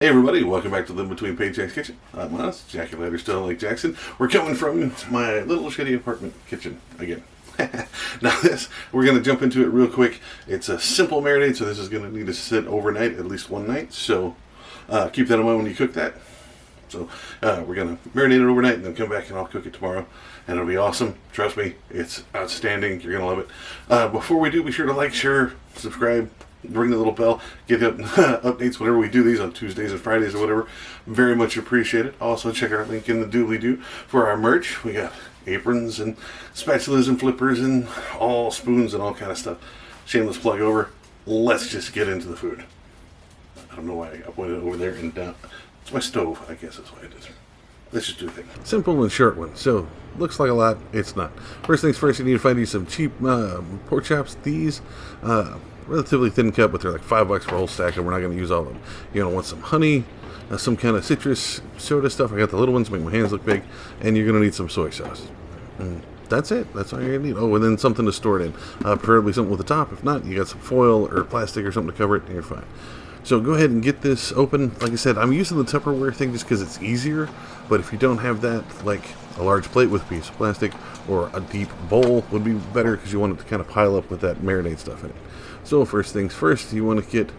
Hey everybody, welcome back to the Between Paychecks Kitchen. I'm us, Jackie Lander, still Lake Jackson. We're coming from my little shitty apartment kitchen again. Now we're going to jump into it real quick. It's a simple marinade, so this is going to need to sit overnight, at least one night. So keep that in mind when you cook that. So we're going to marinate it overnight and then come back and I'll cook it tomorrow. And it'll be awesome. Trust me, it's outstanding. You're going to love it. Before we do, be sure to like, share, subscribe, ring the little bell, get the updates whenever we do these on Tuesdays and Fridays or whatever. Very much appreciate it. Also, check our link in the doobly-doo for our merch. We got aprons and spatulas and flippers and all spoons and all kind of stuff. Shameless plug over. Let's just get into the food. I don't know why I pointed it over there and down. It's my stove, I guess that's why it is. Let's just do the thing. Simple and short one. So, looks like a lot. It's not. First things first, you need to find you some cheap pork chops. These, relatively thin cut, but they're like $5 for a whole stack, and we're not going to use all of them. You're going to want some honey, some kind of citrus soda stuff. I got the little ones to make my hands look big, and you're going to need some soy sauce. And that's it. That's all you're going to need. Oh, and then something to store it in. Preferably something with a top. If not, you got some foil or plastic or something to cover it, and you're fine. So go ahead and get this open. Like I said, I'm using the Tupperware thing just because it's easier. But if you don't have that, like a large plate with a piece of plastic or a deep bowl would be better because you want it to kind of pile up with that marinade stuff in it. So first things first, you want to get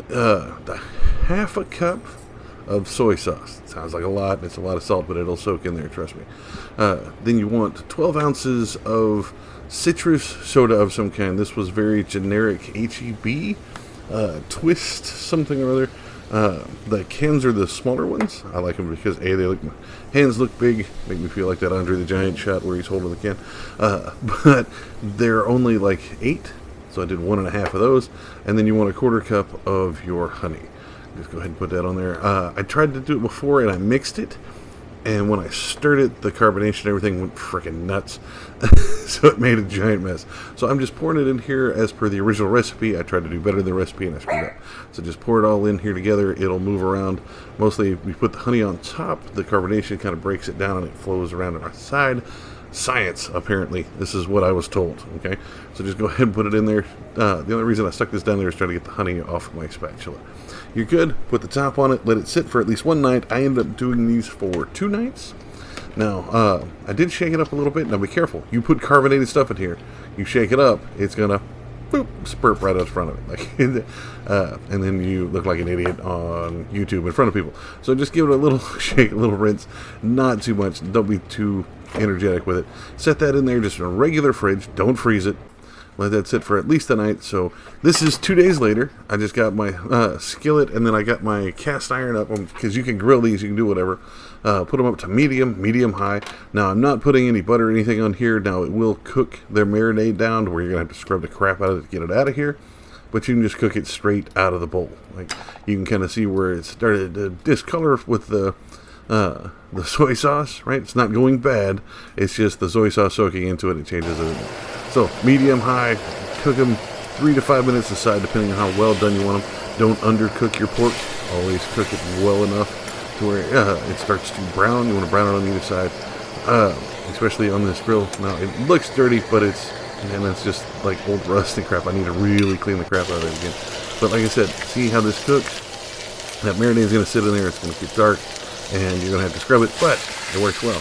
the half a cup of soy sauce. It sounds like a lot. It's a lot of salt, but it'll soak in there, trust me. Then you want 12 ounces of citrus soda of some kind. This was very generic HEB. Twist something or other. The cans are the smaller ones. I like them because A, they look, hands look big, make me feel like that Andre the Giant shot where he's holding the can. But they're only like 8, so I did 1.5 of those. And then you want a 1/4 cup of your honey. Just go ahead and put that on there. I tried to do it before and I mixed it. And when I stirred it, the carbonation and everything went freaking nuts. So it made a giant mess. So I'm just pouring it in here as per the original recipe. I tried to do better than the recipe and I screwed up. So just pour it all in here together. It'll move around. Mostly if we put the honey on top, the carbonation kind of breaks it down and it flows around on our side. Science, apparently. This is what I was told. Okay, so just go ahead and put it in there. The only reason I stuck this down there is trying to get the honey off of my spatula. You're good. Put the top on it. Let it sit for at least one night. I ended up doing these for 2 nights. Now, I did shake it up a little bit. Now, be careful. You put carbonated stuff in here. You shake it up, it's going to boop, spurt right out in front of it. And then you look like an idiot on YouTube in front of people. So just give it a little shake, a little rinse. Not too much. Don't be too energetic with it. Set that in there just in a regular fridge. Don't freeze it. Let that sit for at least a night. So this is 2 days later. I just got my skillet and then I got my cast iron up because you can grill these. You can do whatever. Put them up to medium high. Now I'm not putting any butter or anything on here. Now it will cook their marinade down to where you're going to have to scrub the crap out of it to get it out of here. But you can just cook it straight out of the bowl. Like you can kind of see where it started to discolor with the soy sauce, right? It's not going bad. It's just the soy sauce soaking into it. It changes it. So medium high, cook them 3 to 5 minutes aside, depending on how well done you want them. Don't undercook your pork. Always cook it well enough to where it starts to brown. You want to brown it on either side, especially on this grill. Now it looks dirty, but it's just like old rust and crap. I need to really clean the crap out of it again. But like I said, see how this cooks. That marinade is going to sit in there. It's going to get dark. And you're going to have to scrub it, but it works well.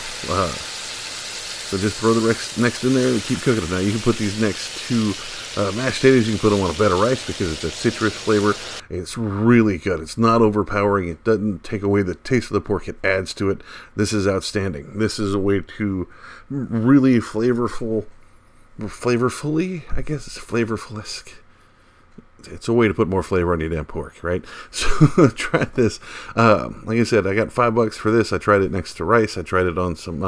So just throw the next in there and keep cooking it. Now you can put these next to mashed potatoes. You can put them on a bed of rice because it's a citrus flavor. It's really good. It's not overpowering. It doesn't take away the taste of the pork. It adds to it. This is outstanding. This is a way to really flavorfully, I guess it's flavorful-esque. It's a way to put more flavor on your damn pork, right? So try this. Like I said, I got $5 for this. I tried it next to rice. I tried it on some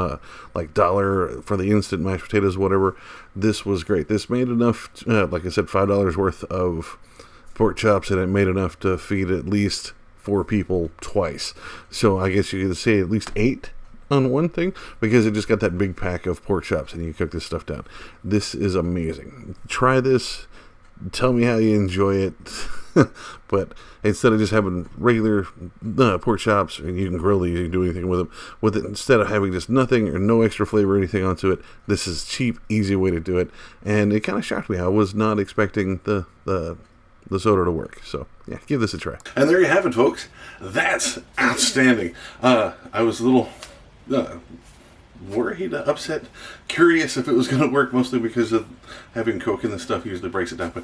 like $1 for the instant mashed potatoes, whatever. This was great. This made enough, like I said, $5 worth of pork chops, and it made enough to feed at least 4 people twice. So I guess you could say at least 8 on one thing because it just got that big pack of pork chops, and you cook this stuff down. This is amazing. Try this. Tell me how you enjoy it. But instead of just having regular pork chops, and you can grill these, you can do anything with them. With it, instead of having just nothing or no extra flavor or anything onto it, this is cheap, easy way to do it. And it kind of shocked me. I was not expecting the the soda to work. So yeah, give this a try. And there you have it, folks. That's outstanding. I was a little worried, upset, curious if it was going to work, mostly because of having Coke and the stuff usually breaks it down. But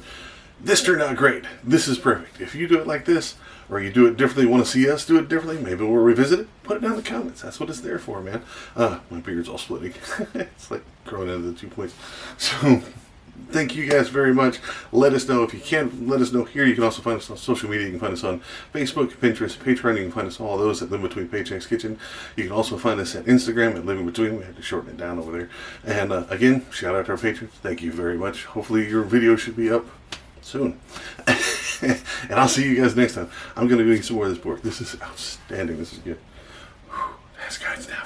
this turned out great. This is perfect. If you do it like this, or you do it differently, want to see us do it differently, maybe we'll revisit it, put it down in the comments. That's what it's there for, man. My beard's all splitting. It's like growing into the 2 points. So thank you guys very much. Let us know if you can. Let us know here. You can also find us on social media. You can find us on Facebook, Pinterest, Patreon. You can find us all those at Living Between Paychecks Kitchen. You can also find us at Instagram at Living Between. We had to shorten it down over there. And again, shout out to our patrons. Thank you very much. Hopefully your video should be up soon. And I'll see you guys next time. I'm going to do some more of this pork. This is outstanding. This is good. Whew, that's guys now.